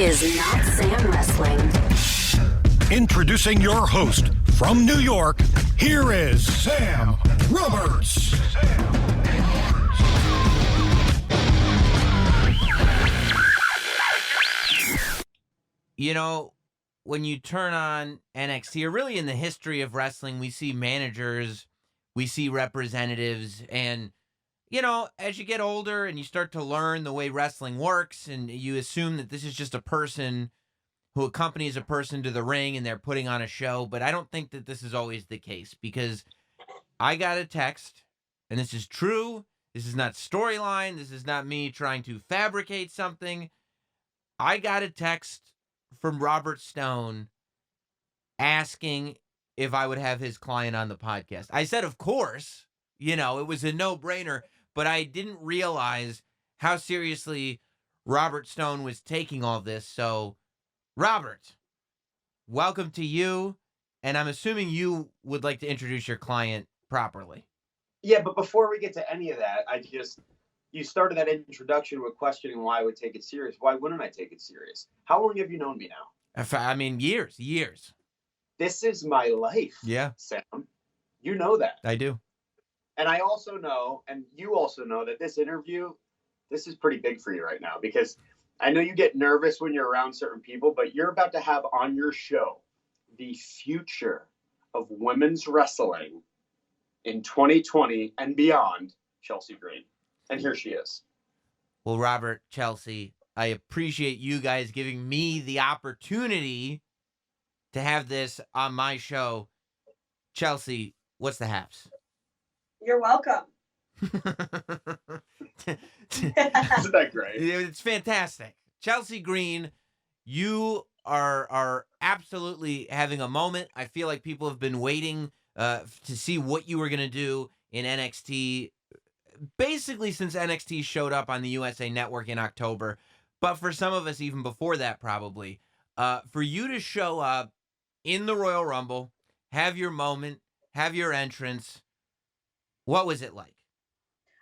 is Notsam Wrestling. Introducing your host from New York, here is Sam Roberts. You know, when you turn on NXT, or really in the history of wrestling, we see managers, we see representatives, and, you know, as you get older and you start to learn the way wrestling works, and you assume that this is just a person who accompanies a person to the ring and they're putting on a show, but I don't think that this is always the case, because I got a text, and this is true, this is not storyline, this is not me trying to fabricate something. I got a text from Robert Stone asking if I would have his client on the podcast. I said, of course, you know, it was a no-brainer, but I didn't realize how seriously Robert Stone was taking all this. So, Robert, welcome to you, and I'm assuming you would like to introduce your client properly. Yeah, but before we get to any of that, you started that introduction with questioning why I would take it serious. Why wouldn't I take it serious? How long have you known me now? I mean, years. This is my life. Yeah. Sam. You know that. I do. And I also know, and you also know, that this interview, this is pretty big for you right now, because I know you get nervous when you're around certain people, but you're about to have on your show the future of women's wrestling in 2020 and beyond, Chelsea Green. And here she is. Well, Robert, Chelsea, I appreciate you guys giving me the opportunity to have this on my show. Chelsea, what's the haps? You're welcome. Isn't that great? It's fantastic. Chelsea Green, you are absolutely having a moment. I feel like people have been waiting to see what you were going to do in NXT, basically since NXT showed up on the USA Network in October, but for some of us even before that probably. For you to show up in the Royal Rumble, have your moment, have your entrance, what was it like?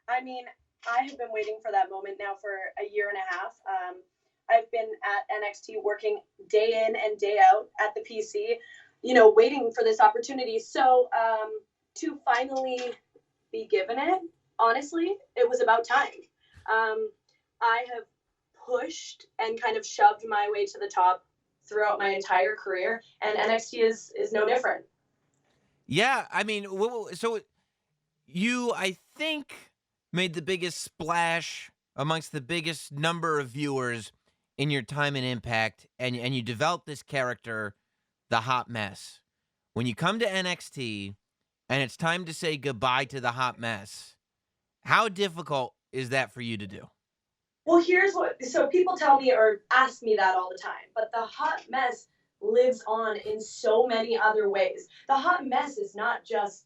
I mean, I have been waiting for that moment now for a year and a half. I've been at NXT working day in and day out at the PC, you know, waiting for this opportunity. So to finally be given it, honestly, it was about time. I have pushed and kind of shoved my way to the top throughout my entire career, and NXT is no different. Yeah, I mean, so you, I think, made the biggest splash amongst the biggest number of viewers in your time in Impact, and you developed this character, the Hot Mess. When you come to NXT and it's time to say goodbye to the Hot Mess, how difficult is that for you to do? Well, so people tell me or ask me that all the time, but the Hot Mess lives on in so many other ways. The Hot Mess is not just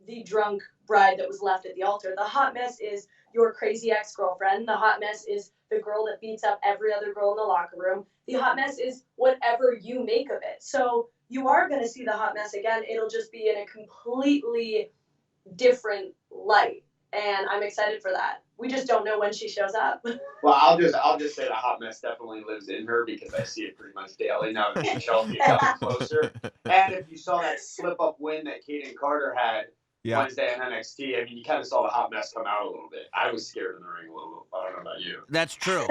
the drunk bride that was left at the altar. The Hot Mess is your crazy ex-girlfriend. The Hot Mess is the girl that beats up every other girl in the locker room. The Hot Mess is whatever you make of it. So you are going to see the Hot Mess again. It'll just be in a completely different light. And I'm excited for that. We just don't know when she shows up. Well, I'll just say the Hot Mess definitely lives in her, because I see it pretty much daily now that Chelsea got closer. And if you saw that slip-up win that Kaden Carter had Wednesday in NXT, I mean, you kind of saw the Hot Mess come out a little bit. I was scared in the ring a little bit. I don't know about you. That's true.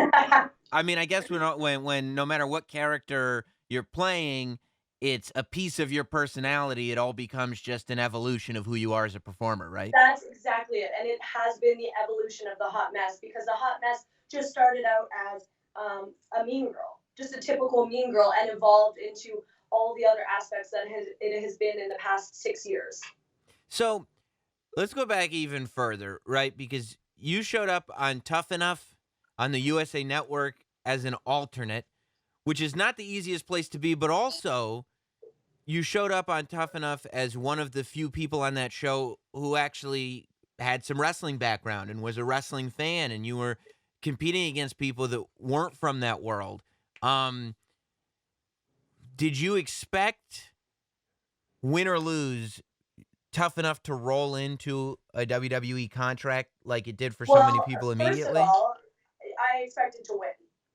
I mean, I guess when no matter what character you're playing, it's a piece of your personality. It all becomes just an evolution of who you are as a performer, right? That's exactly it. And it has been the evolution of the Hot Mess, because the Hot Mess just started out as a mean girl, just a typical mean girl, and evolved into all the other aspects that it has been in the past 6 years. So let's go back even further, right? Because you showed up on Tough Enough on the USA Network as an alternate, which is not the easiest place to be, but also you showed up on Tough Enough as one of the few people on that show who actually had some wrestling background and was a wrestling fan, and you were competing against people that weren't from that world. Did you expect, win or lose, Tough Enough to roll into a WWE contract like it did for so many people immediately? First of all, I expected to win.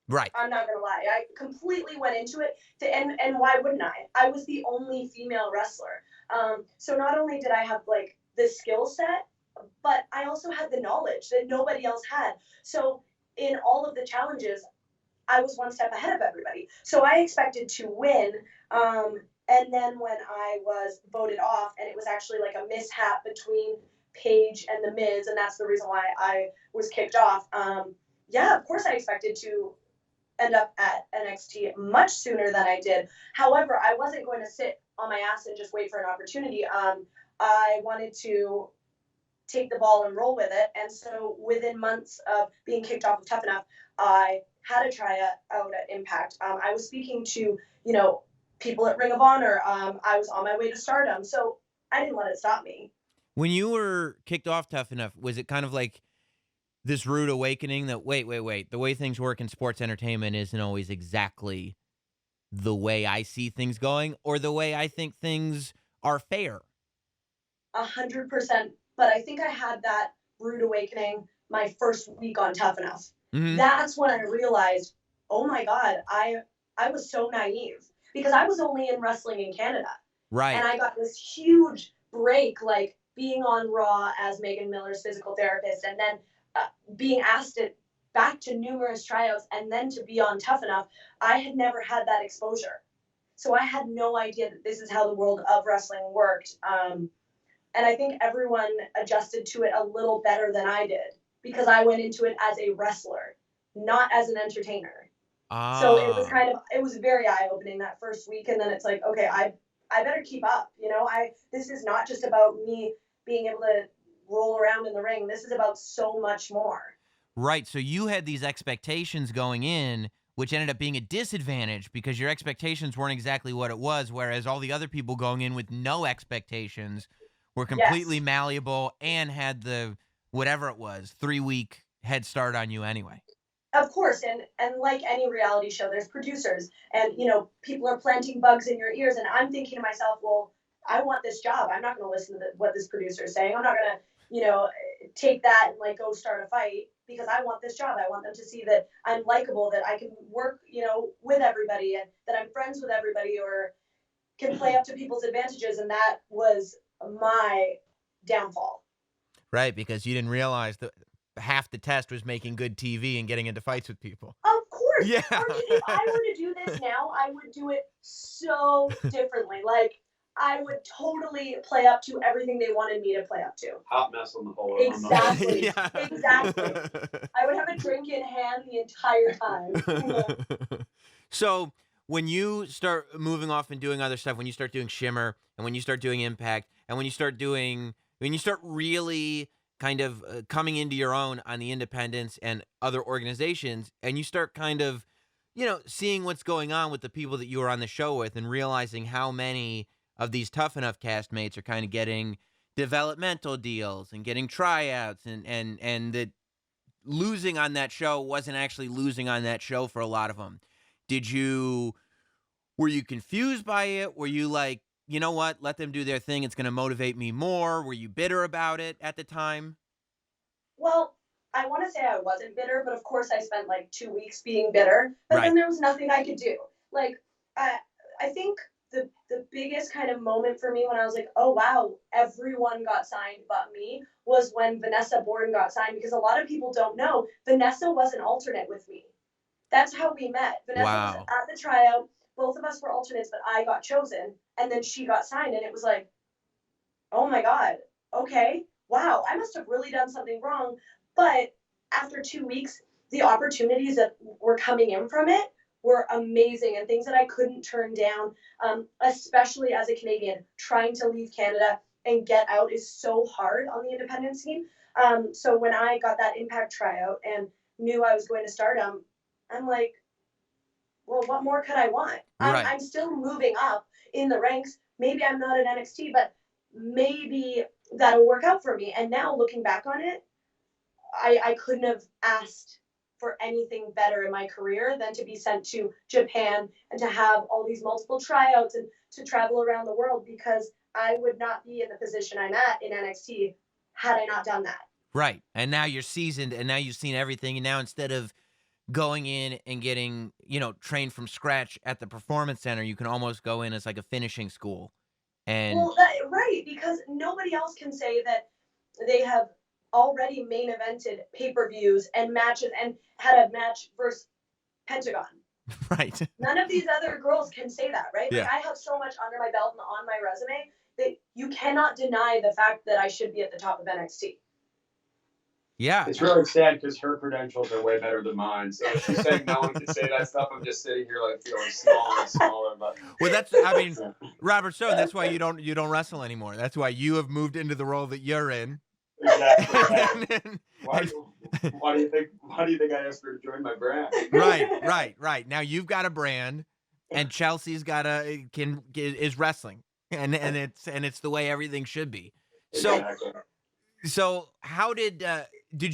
Right. I'm not gonna lie. I completely went into it and why wouldn't I? I was the only female wrestler. So not only did I have like the skill set, but I also had the knowledge that nobody else had. So in all of the challenges, I was one step ahead of everybody. So I expected to win. And then when I was voted off, and it was actually like a mishap between Paige and The Miz, and that's the reason why I was kicked off. Yeah, of course I expected to end up at NXT much sooner than I did. However, I wasn't going to sit on my ass and just wait for an opportunity. I wanted to take the ball and roll with it. And so within months of being kicked off of Tough Enough, I had a tryout at Impact. I was speaking to, people at Ring of Honor. I was on my way to Stardom. So I didn't let it stop me. When you were kicked off Tough Enough, was it kind of like this rude awakening that, wait, the way things work in sports entertainment isn't always exactly the way I see things going or the way I think things are fair? 100%. But I think I had that rude awakening my first week on Tough Enough. Mm-hmm. That's when I realized, oh my God, I was so naive because I was only in wrestling in Canada. Right. And I got this huge break, like being on Raw as Megan Miller's physical therapist, and then being asked back to numerous tryouts, and then to be on Tough Enough. I had never had that exposure. So I had no idea that this is how the world of wrestling worked. And I think everyone adjusted to it a little better than I did because I went into it as a wrestler, not as an entertainer. So it was very eye-opening that first week. And then it's like, okay, I better keep up. This is not just about me being able to roll around in the ring. This is about so much more. Right. So you had these expectations going in, which ended up being a disadvantage because your expectations weren't exactly what it was, whereas all the other people going in with no expectations were completely malleable and had the, whatever it was, 3-week head start on you anyway. Of course, and like any reality show, there's producers, and people are planting bugs in your ears, and I'm thinking to myself, well, I want this job. I'm not going to listen to what this producer is saying. I'm not going to, take that and like go start a fight because I want this job. I want them to see that I'm likable, that I can work, with everybody, and that I'm friends with everybody, or can play up to people's advantages, and that was my downfall. Right, because you didn't realize that half the test was making good TV and getting into fights with people. Of course. Yeah. If I were to do this now, I would do it so differently. Like, I would totally play up to everything they wanted me to play up to. Hot mess on the whole. Exactly. Yeah. Exactly. I would have a drink in hand the entire time. So when you start moving off and doing other stuff, when you start doing Shimmer and when you start doing Impact and when you start really kind of coming into your own on the independents and other organizations, and you start kind of, seeing what's going on with the people that you were on the show with and realizing how many of these Tough Enough castmates are kind of getting developmental deals and getting tryouts and that losing on that show wasn't actually losing on that show for a lot of them. Were you confused by it? Were you like, you know what, let them do their thing, it's going to motivate me more? Were you bitter about it at the time? Well, I want to say I wasn't bitter, but of course I spent like 2 weeks being bitter, but Right. then there was nothing I could do. Like, I think the biggest kind of moment for me when I was like, oh wow, everyone got signed but me, was when Vanessa Borden got signed, because a lot of people don't know, Vanessa was an alternate with me. That's how we met. Vanessa was at the tryout. Both of us were alternates, but I got chosen, and then she got signed, and it was like, oh my God, okay, wow, I must have really done something wrong. But after 2 weeks, the opportunities that were coming in from it were amazing, and things that I couldn't turn down, especially as a Canadian. Trying to leave Canada and get out is so hard on the independent scene. So when I got that Impact tryout and knew I was going to Stardom, I'm like, well, what more could I want? Right. I'm still moving up in the ranks. Maybe I'm not at NXT, but maybe that'll work out for me. And now looking back on it, I couldn't have asked for anything better in my career than to be sent to Japan and to have all these multiple tryouts and to travel around the world, because I would not be in the position I'm at in NXT had I not done that. Right. And now you're seasoned and now you've seen everything. And now instead of going in and getting, trained from scratch at the performance center. You can almost go in as like a finishing school. And Well, right, because nobody else can say that they have already main evented pay-per-views and matches and had a match versus Pentagon. right. None of these other girls can say that, right? Yeah. Like, I have so much under my belt and on my resume that you cannot deny the fact that I should be at the top of NXT. Yeah. It's really sad because her credentials are way better than mine. So if she's saying no one can say that stuff, I'm just sitting here like feeling smaller and smaller. But Well, Robert Stone, that's why you don't wrestle anymore. That's why you have moved into the role that you're in. Exactly. Why do you think I asked her to join my brand? Right. Now you've got a brand, and Chelsea's is wrestling, and it's the way everything should be. Exactly. So how did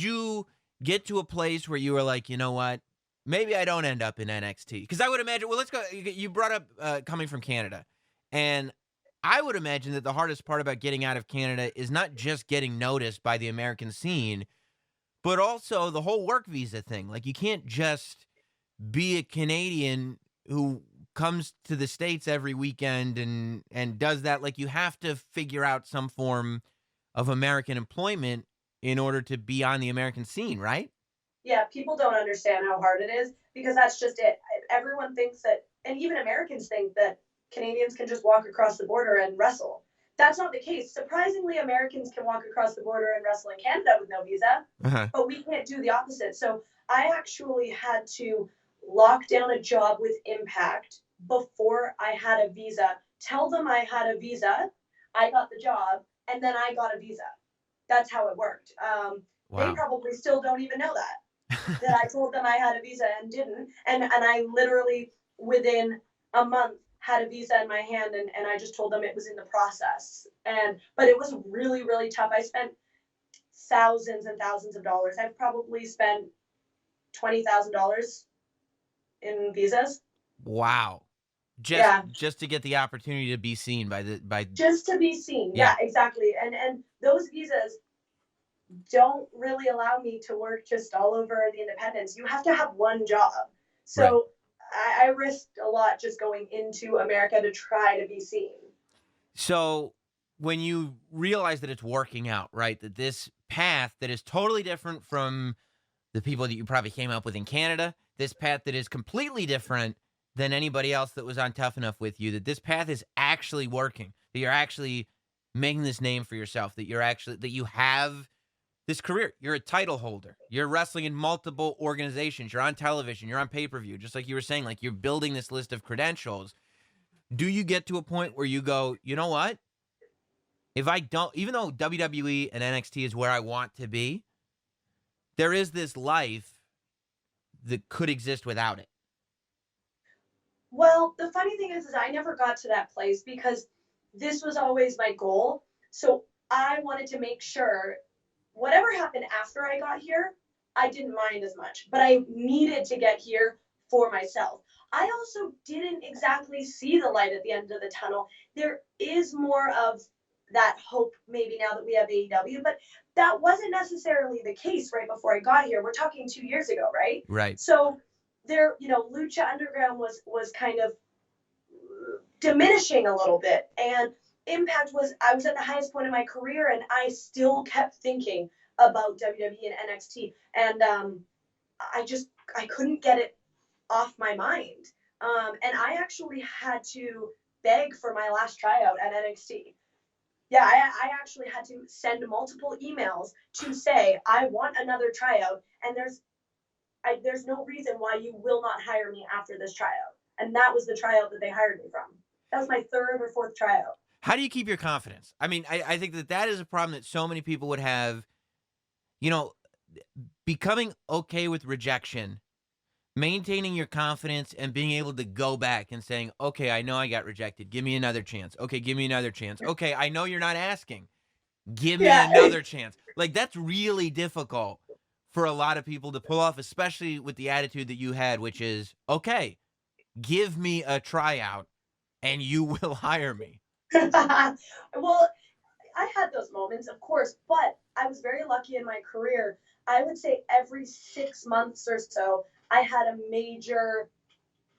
you get to a place where you were like, you know what, maybe I don't end up in NXT? Because I would imagine. Well, let's go. You brought up coming from Canada, and I would imagine that the hardest part about getting out of Canada is not just getting noticed by the American scene, but also the whole work visa thing. Like, you can't just be a Canadian who comes to the States every weekend and does that. Like, you have to figure out some form of American employment in order to be on the American scene, right? Yeah, people don't understand how hard it is because that's just it. Everyone thinks that, and even Americans think that Canadians can just walk across the border and wrestle. That's not the case. Surprisingly, Americans can walk across the border and wrestle in Canada with no visa, but we can't do the opposite. So I actually had to lock down a job with Impact before I had a visa, tell them I had a visa, I got the job, and then I got a visa. That's how it worked. Wow. They probably still don't even know that I told them I had a visa and didn't. And I literally, within a month, had a visa in my hand, and I just told them it was in the process. But it was really, really tough. I spent thousands and thousands of dollars. I've probably spent $20,000 in visas. Wow. Just to get the opportunity to be seen by just to be seen. Yeah, exactly. And those visas don't really allow me to work just all over the independents. You have to have one job. So I risked a lot just going into America to try to be seen. So when you realize that it's working out, right, that this path that is totally different from the people that you probably came up with in Canada, this path that is completely different than anybody else that was on Tough Enough with you, that this path is actually working, that you're actually making this name for yourself, that you have this career, you're a title holder, you're wrestling in multiple organizations, you're on television, you're on pay-per-view, just like you were saying, like, you're building this list of credentials. Do you get to a point where you go, you know what? If I don't, even though WWE and NXT is where I want to be, there is this life that could exist without it. Well, the funny thing is I never got to that place because this was always my goal. So I wanted to make sure whatever happened after I got here, I didn't mind as much, but I needed to get here for myself. I also didn't exactly see the light at the end of the tunnel. There is more of that hope maybe now that we have AEW, but that wasn't necessarily the case right before I got here. We're talking 2 years ago, right? Right. So there, Lucha Underground was kind of diminishing a little bit, and Impact I was at the highest point in my career, and I still kept thinking about WWE and NXT, and I couldn't get it off my mind. And I actually had to beg for my last tryout at NXT. Yeah, I actually had to send multiple emails to say, I want another tryout, and there's no reason why you will not hire me after this tryout. And that was the tryout that they hired me from. That was my third or fourth tryout. How do you keep your confidence? I mean, I think that is a problem that so many people would have, becoming okay with rejection, maintaining your confidence and being able to go back and saying, okay, I know I got rejected. Give me another chance. Okay, give me another chance. Okay, I know you're not asking. Give me another chance. Like, that's really difficult for a lot of people to pull off, especially with the attitude that you had, which is, okay, give me a tryout and you will hire me. Well, I had those moments, of course, but I was very lucky in my career. I would say every 6 months or so, I had a major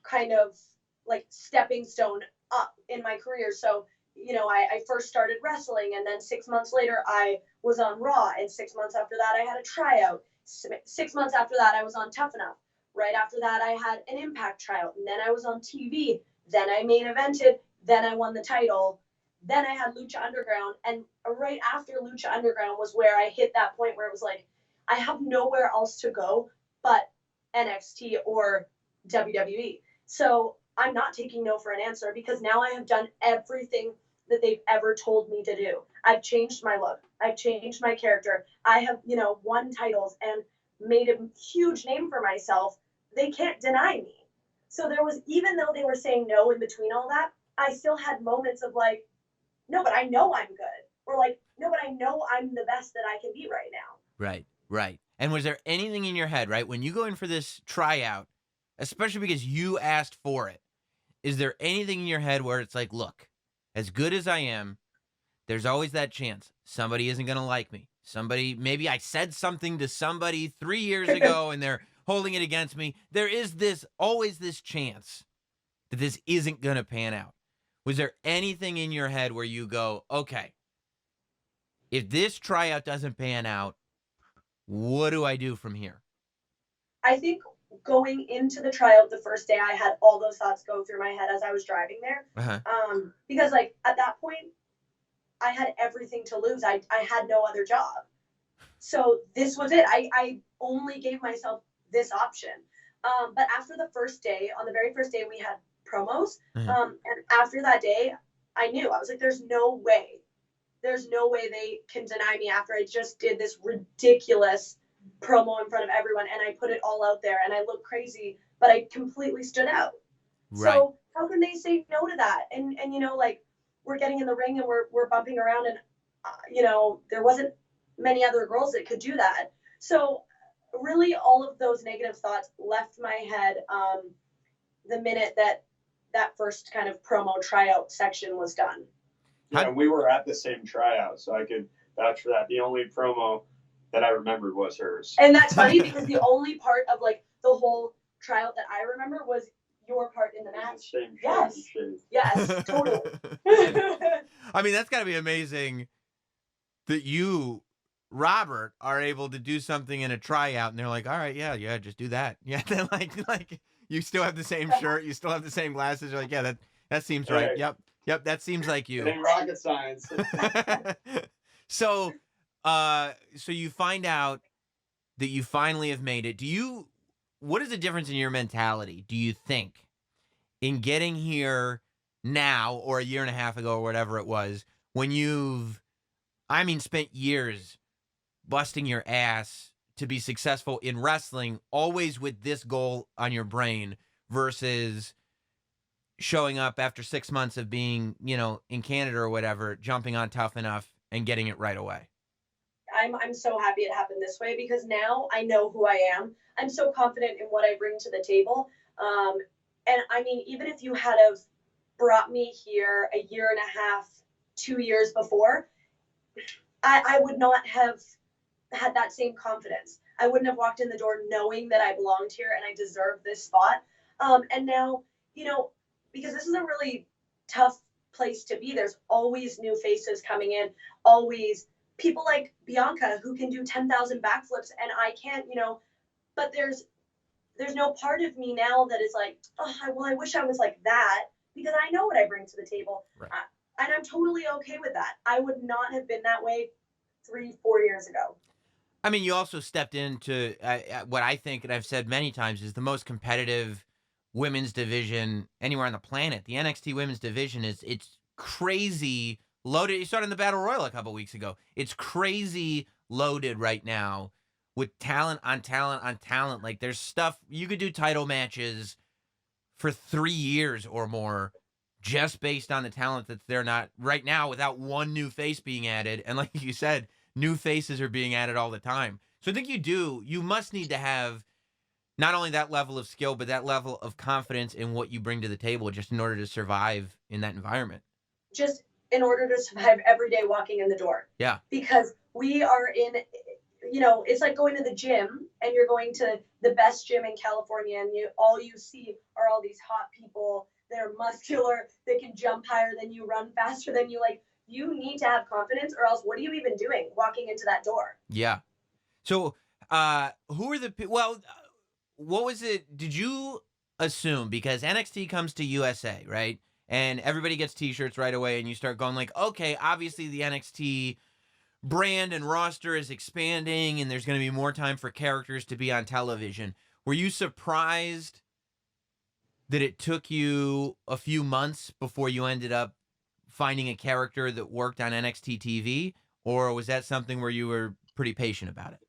kind of like stepping stone up in my career. So, I first started wrestling, and then 6 months later I was on Raw, and 6 months after that I had a tryout. 6 months after that I was on Tough Enough. Right after that I had an Impact tryout, and then I was on TV. Then I main evented. Then I won the title. Then I had Lucha Underground, and right after Lucha Underground was where I hit that point where it was like, I have nowhere else to go but NXT or WWE. So I'm not taking no for an answer, because now I have done everything that they've ever told me to do. I've changed my look. I've changed my character. I have, won titles and made a huge name for myself. They can't deny me. So there was, even though they were saying no in between all that, I still had moments of like, no, but I know I'm good. Or like, no, but I know I'm the best that I can be right now. Right. And was there anything in your head, right, when you go in for this tryout, especially because you asked for it, is there anything in your head where it's like, look, as good as I am, there's always that chance somebody isn't going to like me. Maybe I said something to somebody 3 years ago and they're holding it against me. There is always this chance that this isn't going to pan out. Was there anything in your head where you go, okay, if this tryout doesn't pan out, what do I do from here? I think going into the tryout the first day, I had all those thoughts go through my head as I was driving there. Because like at that point, I had everything to lose. I had no other job. So this was it. I only gave myself this option. But after the first day, on the very first day, we had promos. And after that day, I knew. I was like, there's no way. There's no way they can deny me after I just did this ridiculous promo in front of everyone, and I put it all out there, and I looked crazy, but I completely stood out. Right. So how can they say no to that? And like, we're getting in the ring and we're bumping around, and there wasn't many other girls that could do that. So really, all of those negative thoughts left my head the minute that first kind of promo tryout section was done. Yeah, we were at the same tryout, so I could vouch for that. The only promo that I remembered was hers. And that's funny because the only part of like the whole tryout that I remember was your part in the match. Yes, totally. I mean, that's got to be amazing that you, Robert, are able to do something in a tryout, and they're like, all right, yeah, just do that. Yeah, then like you still have the same shirt, you still have the same glasses. You're like, yeah, that seems right. Hey. Yep, that seems like you. It ain't rocket science. So you find out that you finally have made it. What is the difference in your mentality, do you think, in getting here now or a year and a half ago or whatever it was, when you've, spent years busting your ass to be successful in wrestling, always with this goal on your brain, versus showing up after 6 months of being, in Canada or whatever, jumping on Tough Enough and getting it right away? I'm so happy it happened this way, because now I know who I am. I'm so confident in what I bring to the table. And even if you had have brought me here a year and a half, 2 years before, I would not have had that same confidence. I wouldn't have walked in the door knowing that I belonged here and I deserved this spot. And now, because this is a really tough place to be, there's always new faces coming in, always people like Bianca who can do 10,000 backflips and I can't, but there's no part of me now that is like, I wish I was like that, because I know what I bring to the table. Right. And I'm totally okay with that. I would not have been that way 3-4 years ago. You also stepped into what I think, and I've said many times, is the most competitive women's division anywhere on the planet. The NXT women's division it's crazy loaded. You started in the Battle Royal a couple weeks ago. It's crazy loaded right now with talent on talent on talent. Like, there's stuff you could do title matches for 3 years or more just based on the talent that's there not right now, without one new face being added. And like you said, new faces are being added all the time. So I think you must need to have not only that level of skill, but that level of confidence in what you bring to the table, just in order to survive in that environment. Just in order to survive every day walking in the door. Yeah. Because we are in it's like going to the gym and you're going to the best gym in California and all you see are all these hot people that are muscular, that can jump higher than you, run faster than you. Like, you need to have confidence, or else what are you even doing walking into that door? Yeah. So, who are what was it? Did you assume, because NXT comes to USA, right? And everybody gets t-shirts right away, and you start going like, okay, obviously the NXT brand and roster is expanding, and there's going to be more time for characters to be on television. Were you surprised that it took you a few months before you ended up finding a character that worked on NXT TV, or was that something where you were pretty patient about it?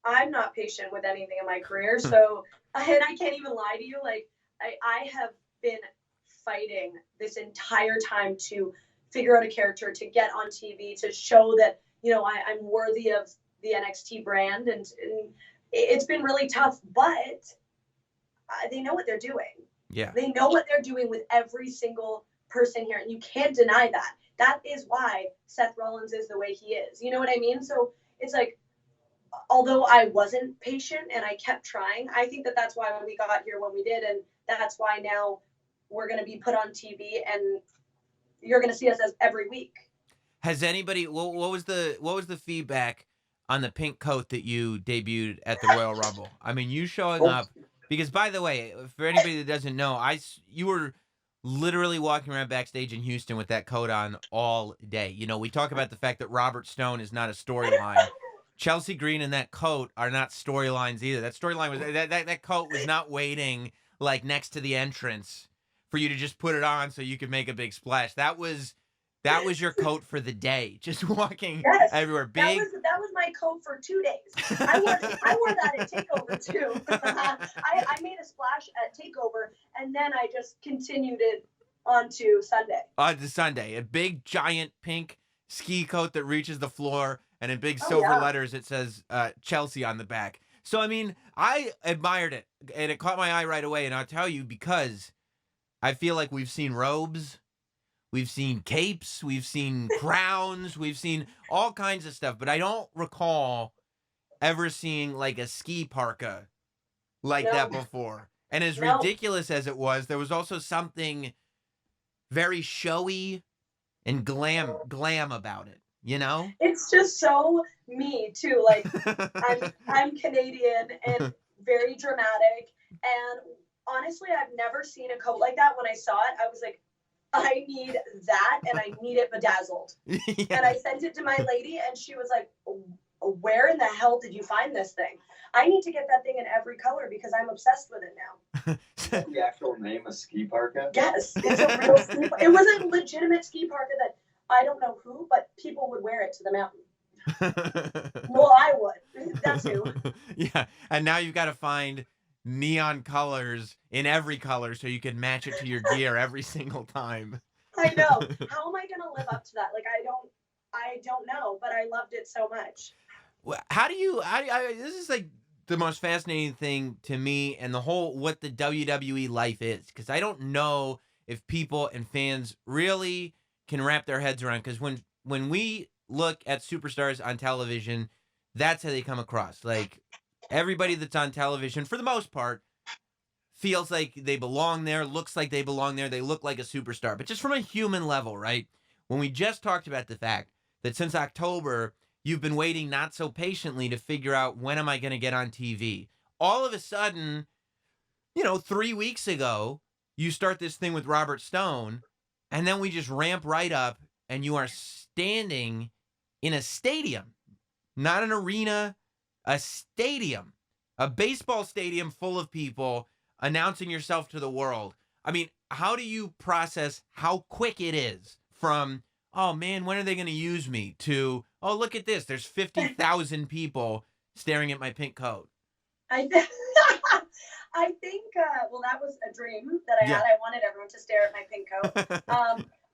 I'm not patient with anything in my career, so and I can't even lie to you. Like, I have been fighting this entire time to figure out a character to get on TV to show that I'm worthy of the NXT brand, and it's been really tough, but they know what they're doing. Yeah. They know what they're doing with every single person here, and you can't deny that. That is why Seth Rollins is the way he is. You know what I mean? So it's like, although I wasn't patient and I kept trying, I think that that's why we got here when we did, and that's why now we're going to be put on TV, and you're going to see us as every week. Has anybody? What was the feedback on the pink coat that you debuted at the Royal Rumble? I mean, you showing up, because, by the way, for anybody that doesn't know, you were literally walking around backstage in Houston with that coat on all day. We talk about the fact that Robert Stone is not a storyline. Chelsea Green and that coat are not storylines either. That storyline was that coat was not waiting like next to the entrance for you to just put it on so you could make a big splash. That was your coat for the day, just walking everywhere. Big. That was my coat for 2 days. I wore that at Takeover too. I made a splash at Takeover, and then I just continued it onto Sunday. On to Sunday, a big giant pink ski coat that reaches the floor, and in big silver letters it says Chelsea on the back. So I mean, I admired it, and it caught my eye right away. And I'll tell you, because I feel like we've seen robes. We've seen capes, we've seen crowns, we've seen all kinds of stuff, but I don't recall ever seeing like a ski parka like that before. And as ridiculous as it was, there was also something very showy and glam about it, It's just so me too. Like, I'm Canadian and very dramatic, and honestly, I've never seen a coat like that. When I saw it, I was like, I need that, and I need it bedazzled. Yeah. And I sent it to my lady, and she was like, where in the hell did you find this thing? I need to get that thing in every color because I'm obsessed with it now. Is the actual name a ski parka? Yes, it's a real ski parka. It was a legitimate ski parka that I don't know who, but people would wear it to the mountain. Well, I would. That's who. Yeah, and now you've got to find neon colors in every color so you can match it to your gear every single time. I know. How am I going to live up to that? Like, I don't know, but I loved it so much. How do you this is like the most fascinating thing to me, and the whole what the WWE life is, because I don't know if people and fans really can wrap their heads around, because when we look at superstars on television, that's how they come across. Like, everybody that's on television, for the most part, feels like they belong there, looks like they belong there, they look like a superstar. But just from a human level, right? When we just talked about the fact that since October, you've been waiting not so patiently to figure out, when am I going to get on TV? All of a sudden, 3 weeks ago, you start this thing with Robert Stone, and then we just ramp right up, and you are standing in a stadium, not an arena, a stadium, a baseball stadium full of people, announcing yourself to the world. I mean, how do you process how quick it is from, oh man, when are they going to use me, to, oh, look at this, there's 50,000 people staring at my pink coat? I think, well, that was a dream that I had. I wanted everyone to stare at my pink coat.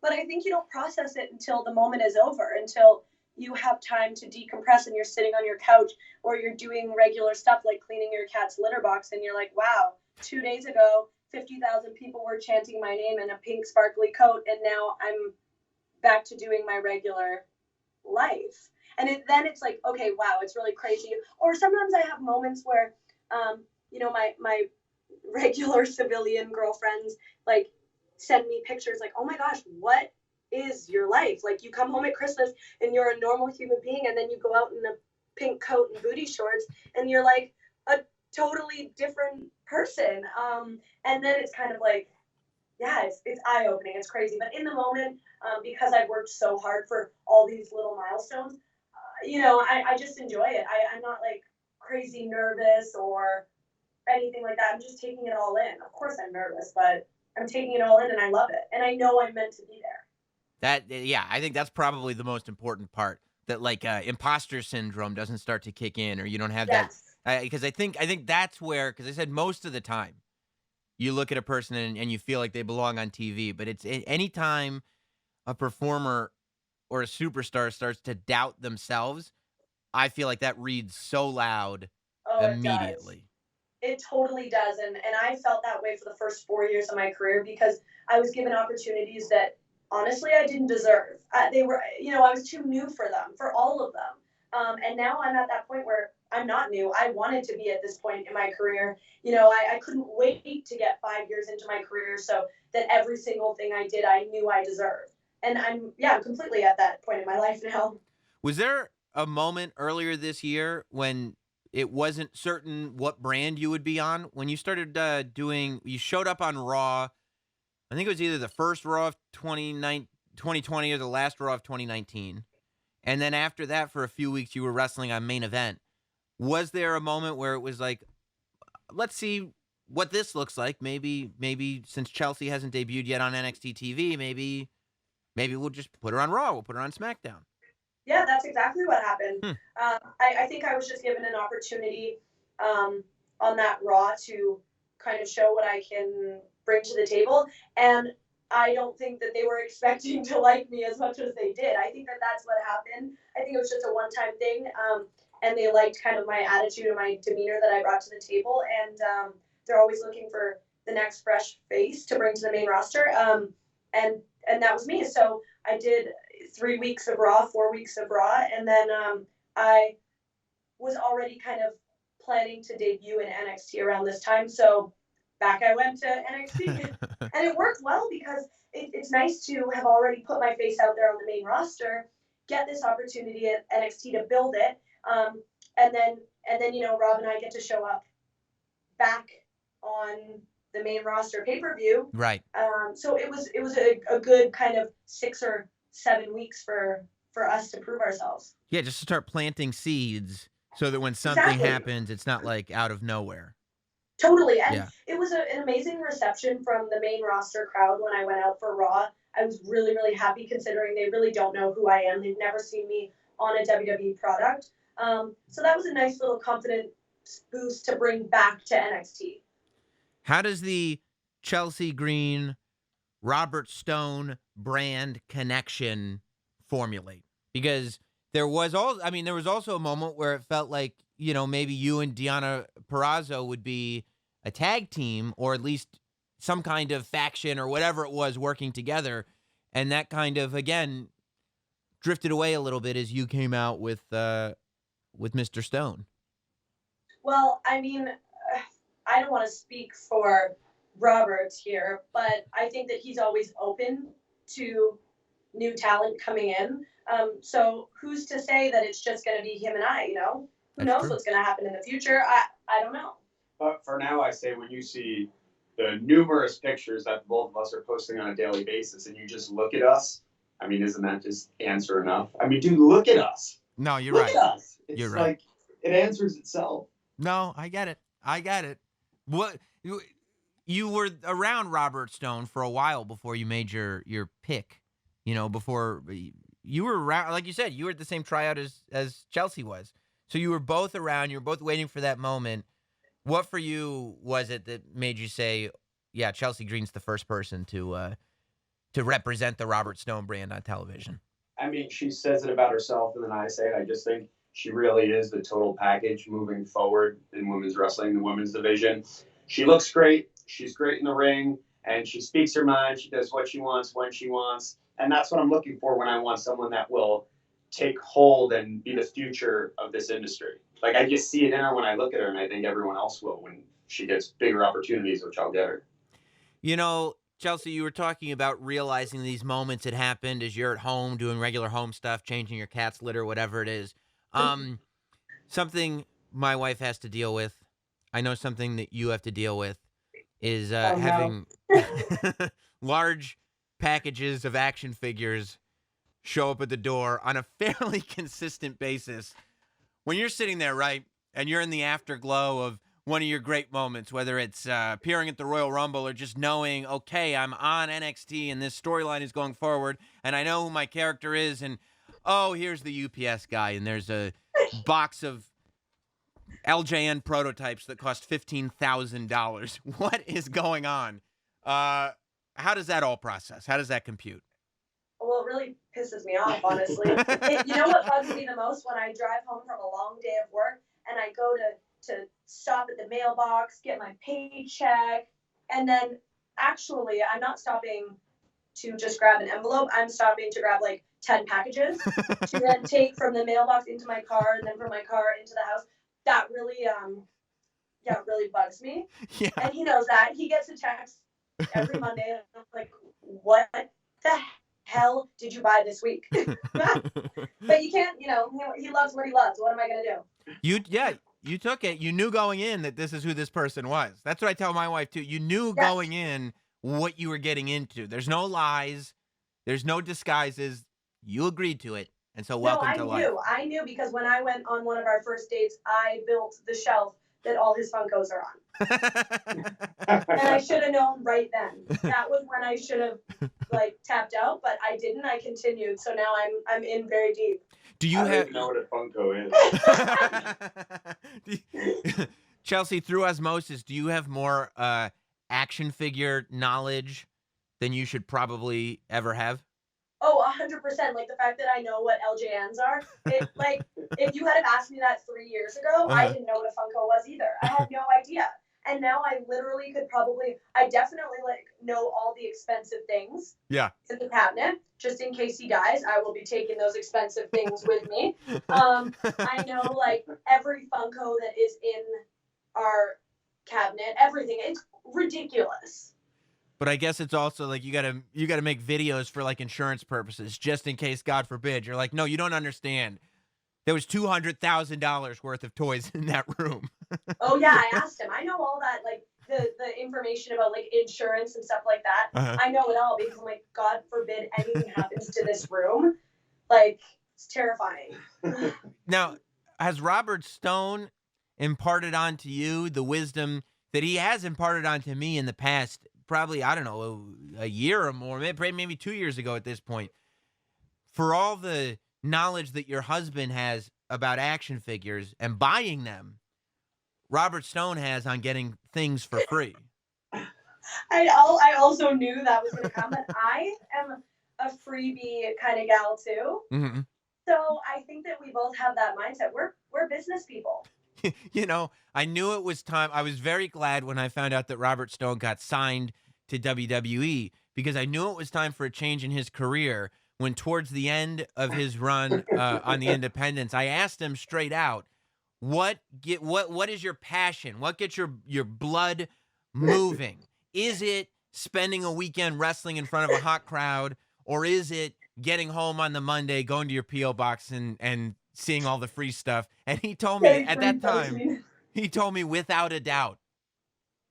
But I think you don't process it until the moment is over, until you have time to decompress and you're sitting on your couch, or you're doing regular stuff like cleaning your cat's litter box, and you're like, wow, 2 days ago, 50,000 people were chanting my name in a pink sparkly coat, and now I'm back to doing my regular life. And then it's like, okay, wow, it's really crazy. Or sometimes I have moments where, my regular civilian girlfriends like send me pictures like, oh my gosh, what is your life? Like, you come home at Christmas and you're a normal human being, and then you go out in a pink coat and booty shorts and you're like a totally different person. And then it's kind of like, yeah, it's eye-opening. It's crazy. But in the moment, because I've worked so hard for all these little milestones, I just enjoy it. I'm not like crazy nervous or anything like that. I'm just taking it all in. Of course I'm nervous, but I'm taking it all in and I love it. And I know I'm meant to be there. I think that's probably the most important part. That like imposter syndrome doesn't start to kick in, or you don't have Yes. that. Because I think that's where, because I said most of the time, you look at a person and you feel like they belong on TV. But it's anytime a performer or a superstar starts to doubt themselves, I feel like that reads so loud Oh, immediately. It totally does. And I felt that way for the first 4 years of my career because I was given opportunities that honestly I didn't deserve. They were, I was too new for them, for all of them. And now I'm at that point where I'm not new. I wanted to be at this point in my career. I couldn't wait to get 5 years into my career so that every single thing I did, I knew I deserved. And I'm completely at that point in my life now. Was there a moment earlier this year when it wasn't certain what brand you would be on? When you started you showed up on Raw, I think it was either the first Raw of 2020 or the last Raw of 2019. And then after that, for a few weeks, you were wrestling on Main Event. Was there a moment where it was like, let's see what this looks like? Maybe since Chelsea hasn't debuted yet on NXT TV, maybe we'll just put her on Raw. We'll put her on SmackDown. Yeah, that's exactly what happened. I think I was just given an opportunity on that Raw to kind of show what I can bring to the table. And I don't think that they were expecting to like me as much as they did. I think that that's what happened. I think it was just a one-time thing. And they liked kind of my attitude and my demeanor that I brought to the table. And they're always looking for the next fresh face to bring to the main roster. And that was me. So I did 3 weeks of Raw, 4 weeks of Raw, and then I was already kind of planning to debut in NXT around this time. So back I went to NXT, and it worked well because it's nice to have already put my face out there on the main roster, get this opportunity at NXT to build it, and then Rob and I get to show up back on the main roster pay-per-view. Right. So it was a good kind of 6 or 7 weeks for us to prove ourselves. Yeah, just to start planting seeds so that when something happens, it's not like out of nowhere. Totally. And it was an amazing reception from the main roster crowd when I went out for Raw. I was really, really happy considering they really don't know who I am. They've never seen me on a WWE product. So that was a nice little confidence boost to bring back to NXT. How does the Chelsea Green, Robert Stone brand connection formulate? Because there was also a moment where it felt like, maybe you and Deonna Purrazzo would be a tag team, or at least some kind of faction or whatever it was working together. And that kind of, again, drifted away a little bit as you came out with Mr. Stone. Well, I mean, I don't want to speak for Robert here, but I think that he's always open to new talent coming in. So who's to say that it's just going to be him and I, Who That's knows true. what's going to happen in the future? I don't know. But for now, I say when you see the numerous pictures that both of us are posting on a daily basis and you just look at us, I mean, isn't that just answer enough? I mean, dude, look at us. No, you're Look right. at us. It's You're right. like it answers itself. No, I get it. What you were around Robert Stone for a while before you made your pick. Before you were around, like you said, you were at the same tryout as Chelsea was. So you were both around. You were both waiting for that moment. What for you was it that made you say, "Yeah, Chelsea Green's the first person to represent the Robert Stone brand on television"? I mean, she says it about herself, and then I say it. I just think she really is the total package moving forward in women's wrestling, the women's division. She looks great. She's great in the ring, and she speaks her mind. She does what she wants, when she wants. And that's what I'm looking for when I want someone that will take hold and be the future of this industry. Like, I just see it in her when I look at her, and I think everyone else will when she gets bigger opportunities, which I'll get her. You know, Chelsea, you were talking about realizing these moments had happened as you're at home doing regular home stuff, changing your cat's litter, whatever it is. Something my wife has to deal with, I know something that you have to deal with, is having large packages of action figures show up at the door on a fairly consistent basis. When you're sitting there, right, and you're in the afterglow of one of your great moments, whether it's appearing at the Royal Rumble or just knowing, okay, I'm on NXT and this storyline is going forward, and I know who my character is, and oh, here's the UPS guy, and there's a box of LJN prototypes that cost $15,000. What is going on? How does that all process? How does that compute? Well, it really pisses me off, honestly. You know what bugs me the most? When I drive home from a long day of work and I go to stop at the mailbox, get my paycheck, and then actually I'm not stopping to just grab an envelope. I'm stopping to grab like 10 packages to then take from the mailbox into my car and then from my car into the house. That really, really bugs me. Yeah. And he knows that. He gets a text every Monday. And I'm like, what the hell did you buy this week? But you can't, he loves what he loves. What am I going to do? You took it. You knew going in that this is who this person was. That's what I tell my wife too. You knew going in what you were getting into. There's no lies. There's no disguises. You agreed to it. And so welcome to life. I knew because when I went on one of our first dates, I built the shelf that all his Funkos are on. And I should have known right then. That was when I should have tapped out, but I didn't. I continued. So now I'm in very deep. Do you I don't even know what a Funko is? Chelsea, through osmosis, do you have more action figure knowledge than you should probably ever have? Oh, 100%. Like the fact that I know what LJNs are. If you had asked me that 3 years ago, I didn't know what a Funko was either. I had no idea. And now I literally I definitely know all the expensive things. Yeah. In the cabinet, just in case he dies, I will be taking those expensive things with me. I know every Funko that is in our cabinet, everything. It's ridiculous. But I guess it's also you gotta make videos for insurance purposes, just in case, God forbid. You're like, no, you don't understand. There was $200,000 worth of toys in that room. Oh yeah, I asked him. I know all that, the information about insurance and stuff like that. I know it all because I'm like, God forbid anything happens to this room. It's terrifying. Now, has Robert Stone imparted onto you the wisdom that he has imparted onto me in the past? Probably, I don't know, a year or more, maybe 2 years ago at this point. For all the knowledge that your husband has about action figures and buying them, Robert Stone has on getting things for free. I also knew that was going to come, but I am a freebie kind of gal too. Mm-hmm. So I think that we both have that mindset. We're business people. I knew it was time. I was very glad when I found out that Robert Stone got signed to WWE because I knew it was time for a change in his career. When towards the end of his run on the independents, I asked him straight out, what is your passion? What gets your blood moving? Is it spending a weekend wrestling in front of a hot crowd, or is it getting home on the Monday, going to your P.O. box and seeing all the free stuff? And he told me at that time, he told me without a doubt,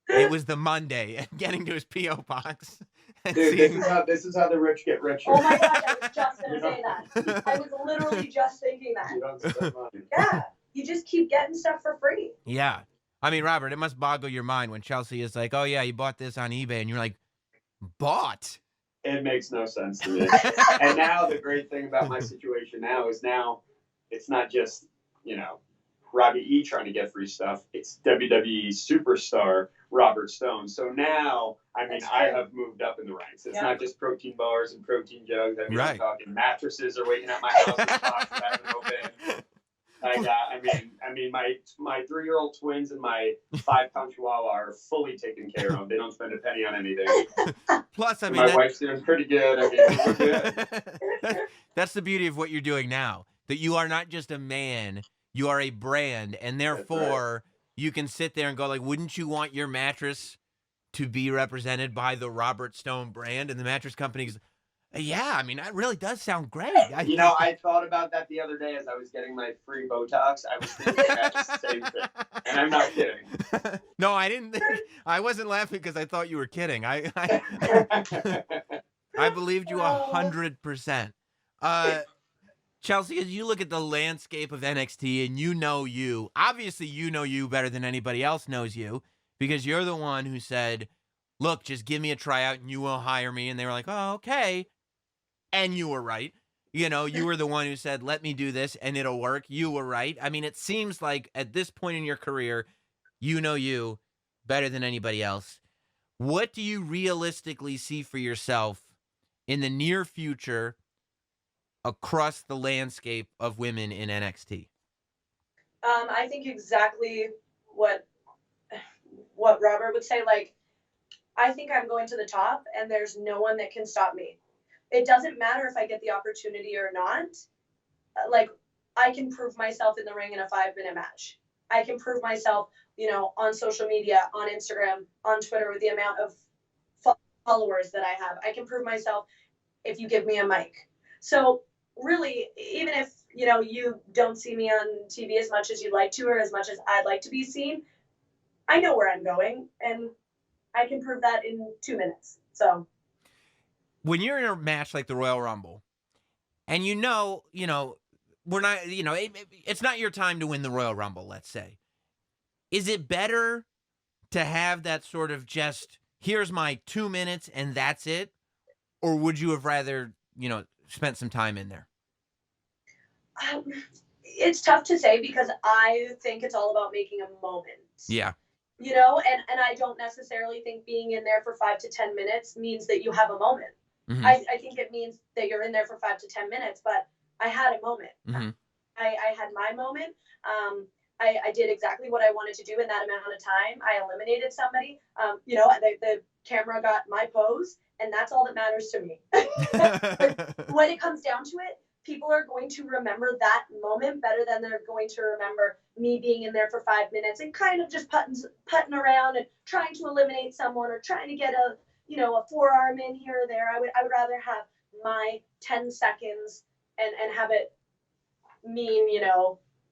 it was the Monday and getting to his P.O. box. Dude, this is how the rich get richer. Oh my gosh, I was just going to say that. I was literally just thinking that. You don't spend money. Yeah, you just keep getting stuff for free. Yeah. I mean, Robert, it must boggle your mind when Chelsea is like, oh, yeah, you bought this on eBay. And you're like, bought? It makes no sense to me. And now the great thing about my situation now is it's not just, Robbie E trying to get free stuff. It's WWE superstar Robert Stone. So now, I have moved up in the ranks. It's not just protein bars and protein jugs. I'm talking mattresses are waiting at my house. The box haven't opened. I mean, my 3-year-old twins and my 5-pound chihuahua are fully taken care of. They don't spend a penny on anything. Plus, I And mean, my wife's doing pretty good. I mean, we're good. That's the beauty of what you're doing now. That you are not just a man, you are a brand, and therefore you can sit there and go like, wouldn't you want your mattress to be represented by the Robert Stone brand? And the mattress company's, yeah, I mean, that really does sound great. I thought about that the other day as I was getting my free Botox. I was thinking that the same thing, and I'm not kidding. No, I didn't. I wasn't laughing because I thought you were kidding. I believed you 100%. Chelsea, as you look at the landscape of NXT and obviously you know you better than anybody else knows you because you're the one who said, look, just give me a tryout and you will hire me. And they were like, oh, okay. And you were right. You were the one who said, let me do this and it'll work. You were right. I mean, it seems like at this point in your career, you know you better than anybody else. What do you realistically see for yourself in the near future across the landscape of women in NXT? I think exactly what Robert would say. Like, I think I'm going to the top, and there's no one that can stop me. It doesn't matter if I get the opportunity or not. Like, I can prove myself in the ring in a 5-minute match. I can prove myself, on social media, on Instagram, on Twitter with the amount of followers that I have. I can prove myself if you give me a mic. So really, even if, you don't see me on TV as much as you'd like to, or as much as I'd like to be seen, I know where I'm going, and I can prove that in 2 minutes. So when you're in a match like the Royal Rumble, and we're not, it's not your time to win the Royal Rumble, let's say. Is it better to have that sort of just, here's my 2 minutes and that's it? Or would you have rather, spent some time in there? It's tough to say because I think it's all about making a moment. Yeah. And I don't necessarily think being in there for 5 to 10 minutes means that you have a moment. Mm-hmm. I think it means that you're in there for 5 to 10 minutes, but I had a moment. Mm-hmm. I had my moment. I did exactly what I wanted to do in that amount of time. I eliminated somebody. The camera got my pose, and that's all that matters to me. When it comes down to it, people are going to remember that moment better than they're going to remember me being in there for 5 minutes and kind of just putting around and trying to eliminate someone or trying to get a forearm in here or there. I would rather have my 10 seconds and have it mean,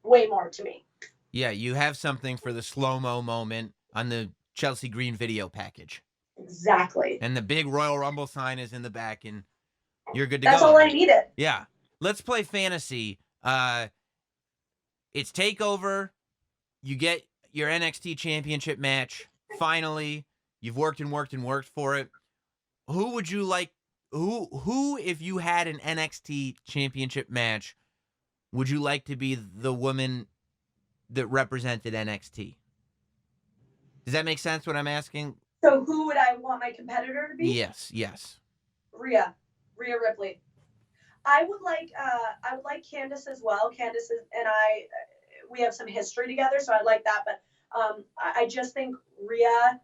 way more to me. Yeah, you have something for the slow-mo moment on the Chelsea Green video package. Exactly. And the big Royal Rumble sign is in the back, and you're good to go. That's all I needed. Yeah. Let's play fantasy. It's TakeOver. You get your NXT championship match. Finally, you've worked and worked and worked for it. Who would you like? Who, if you had an NXT championship match, would you like to be the woman that represented NXT? Does that make sense what I'm asking? So who would I want my competitor to be? Yes. Rhea Ripley. I would like Candice as well. Candice and I, we have some history together, so I'd like that. But I just think Rhea,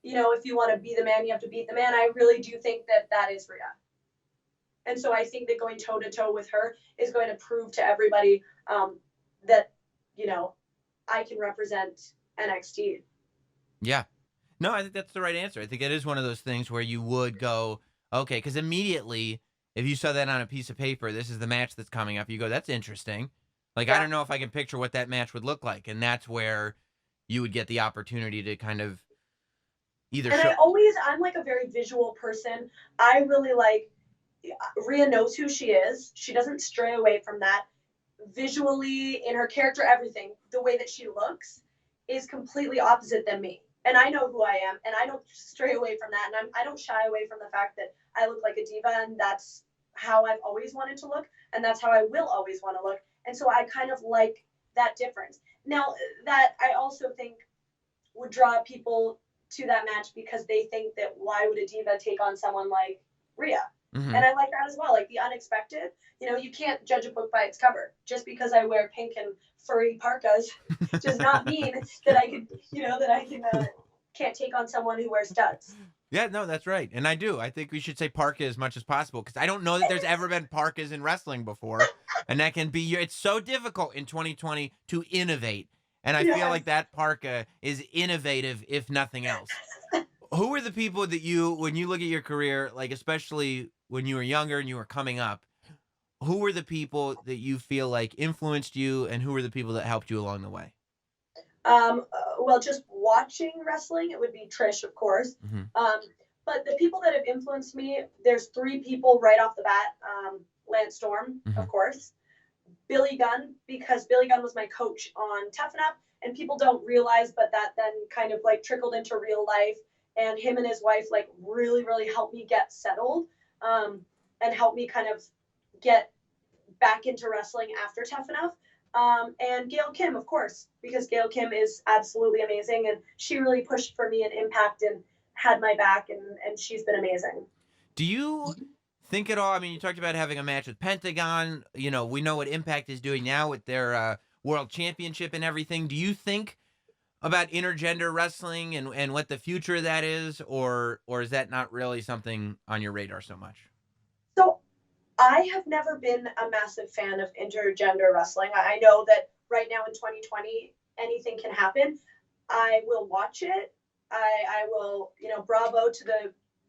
if you want to be the man, you have to beat the man. I really do think that is Rhea. And so I think that going toe-to-toe with her is going to prove to everybody that, I can represent NXT. Yeah. No, I think that's the right answer. I think it is one of those things where you would go, okay, because immediately, if you saw that on a piece of paper, this is the match that's coming up, you go, that's interesting. Like, yeah. I don't know if I can picture what that match would look like. And that's where you would get the opportunity to kind of either and I'm like a very visual person. I really like, Rhea knows who she is. She doesn't stray away from that. Visually, in her character, everything, the way that she looks is completely opposite than me. And I know who I am, and I don't stray away from that. And I don't shy away from the fact that I look like a diva, and that's how I've always wanted to look, and that's how I will always want to look. And so I kind of like that difference. Now, that I also think would draw people to that match because they think that why would a diva take on someone like Rhea? Mhm. And I like that as well. Like the unexpected. You can't judge a book by its cover. Just because I wear pink and furry parkas does not mean that I could, that I can't take on someone who wears studs. Yeah, no, that's right. And I do. I think we should say parka as much as possible because I don't know that there's ever been parkas in wrestling before. And that can be, it's so difficult in 2020 to innovate. And I feel like that parka is innovative, if nothing else. Who are the people that when you look at your career, like especially when you were younger and you were coming up, who were the people that you feel like influenced you and who were the people that helped you along the way? Well, just watching wrestling, it would be Trish, of course. Mm-hmm. But the people that have influenced me, there's 3 people right off the bat. Lance Storm, Mhm. of course. Billy Gunn, because Billy Gunn was my coach on Toughen Up, and people don't realize, but that then kind of like trickled into real life. And him and his wife like really, really helped me get settled, and helped me kind of get back into wrestling after Tough Enough. And Gail Kim, of course, because Gail Kim is absolutely amazing, and she really pushed for me in Impact and had my back, and she's been amazing. Do you think at all? I mean, you talked about having a match with Pentagon. We know what Impact is doing now with their World Championship and everything. Do you think about intergender wrestling and what the future of that is, or is that not really something on your radar so much? So I have never been a massive fan of intergender wrestling. I know that right now in 2020, anything can happen. I will watch it. I will, bravo to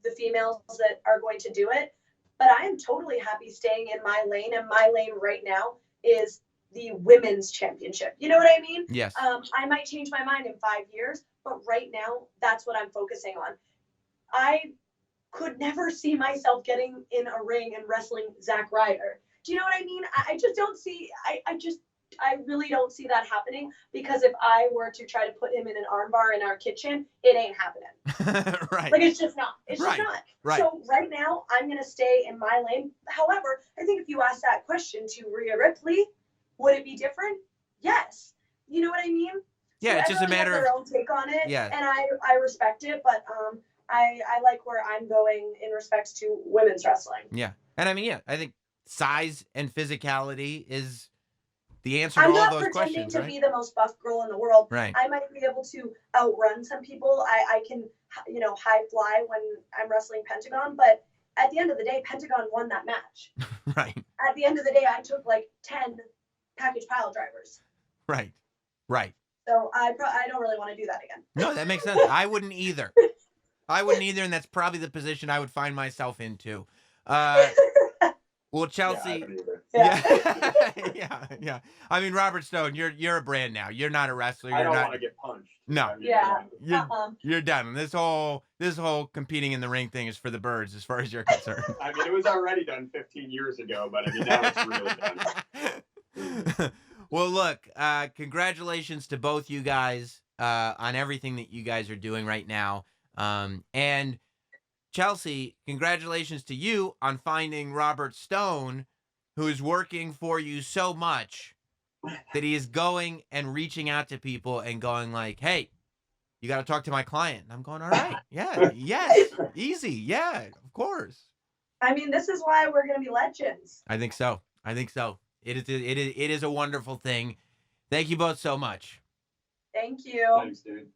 the females that are going to do it. But I am totally happy staying in my lane. And my lane right now is the women's championship. You know what I mean? Yes. I might change my mind in 5 years, but right now, that's what I'm focusing on. I could never see myself getting in a ring and wrestling Zack Ryder. Do you know what I mean? I just don't see, I really don't see that happening, because if I were to try to put him in an armbar in our kitchen, it ain't happening. Right. Like, it's just not. It's Right. just not. Right. So right now, I'm going to stay in my lane. However, I think if you ask that question to Rhea Ripley, would it be different? Yes. You know what I mean? Yeah, So it's just a everyone matter has their of own take on it, yeah. and I respect it, but I like where I'm going in respects to women's wrestling. Yeah. And I mean, yeah, I think size and physicality is the answer to I'm all not those pretending questions, to right? be the most buff girl in the world. Right. I might be able to outrun some people. I can, high fly when I'm wrestling Pentagon, but at the end of the day, Pentagon won that match. Right. At the end of the day, I took like 10 package pile drivers. Right. Right. So I don't really want to do that again. No, that makes sense. I wouldn't either. And that's probably the position I would find myself into. Well, Chelsea. Yeah. I mean, Robert Stone, you're a brand now. You're not a wrestler. I don't want to get punched. No. I mean, Yeah. You're done. This whole competing in the ring thing is for the birds, as far as you're concerned. I mean, it was already done 15 years ago, but I mean, now it's really done. Well, look, congratulations to both you guys on everything that you guys are doing right now. And Chelsea, congratulations to you on finding Robert Stone, who is working for you so much that he is going and reaching out to people and going like, hey, you got to talk to my client. And I'm going, all right. Yeah. Yes. Easy. Yeah, of course. I mean, this is why we're going to be legends. I think so. It is a wonderful thing. Thank you both so much. Thank you. Thanks, dude.